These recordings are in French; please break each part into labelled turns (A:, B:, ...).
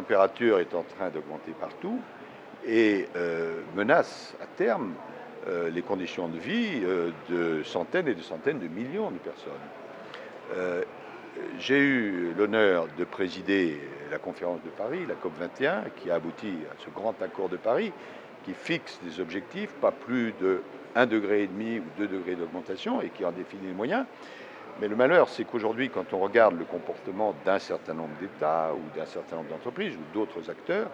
A: température est en train d'augmenter partout et menace à terme les conditions de vie de centaines et de centaines de millions de personnes. Euh, j'ai eu l'honneur de présider la conférence de Paris, la COP21, qui a abouti à ce grand accord de Paris, qui fixe des objectifs, pas plus de 1,5 degré ou 2 degrés d'augmentation, et qui en définit les moyens. Mais le malheur, c'est qu'aujourd'hui, quand on regarde le comportement d'un certain nombre d'États ou d'un certain nombre d'entreprises ou d'autres acteurs,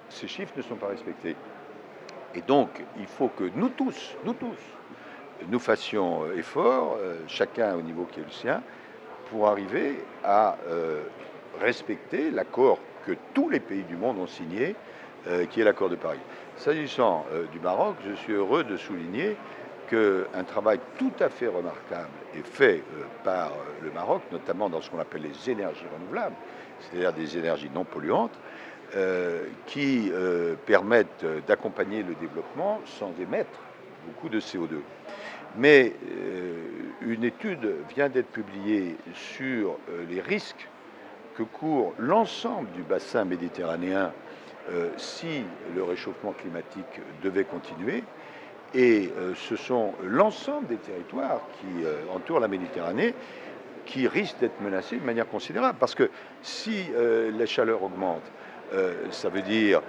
A: ces chiffres ne sont pas respectés. Et donc, il faut que nous fassions effort, chacun au niveau qui est le sien, pour arriver à respecter l'accord que tous les pays du monde ont signé, qui est l'accord de Paris. S'agissant du Maroc, je suis heureux de souligner qu'un travail tout à fait remarquable est fait par le Maroc, notamment dans ce qu'on appelle les énergies renouvelables, c'est-à-dire des énergies non polluantes, qui permettent d'accompagner le développement sans émettre beaucoup de CO2. Mais une étude vient d'être publiée sur les risques que court l'ensemble du bassin méditerranéen si le réchauffement climatique devait continuer. Et ce sont l'ensemble des territoires qui entourent la Méditerranée qui risquent d'être menacés de manière considérable. Parce que si la chaleur augmente, ça veut dire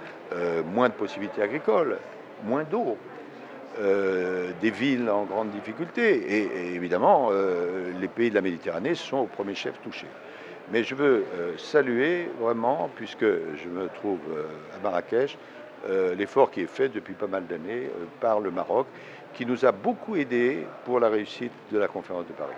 A: moins de possibilités agricoles, moins d'eau, des villes en grande difficulté. Et évidemment, les pays de la Méditerranée sont au premier chef touchés. Mais je veux saluer vraiment, puisque je me trouve à Marrakech, l'effort qui est fait depuis pas mal d'années par le Maroc, qui nous a beaucoup aidés pour la réussite de la conférence de Paris.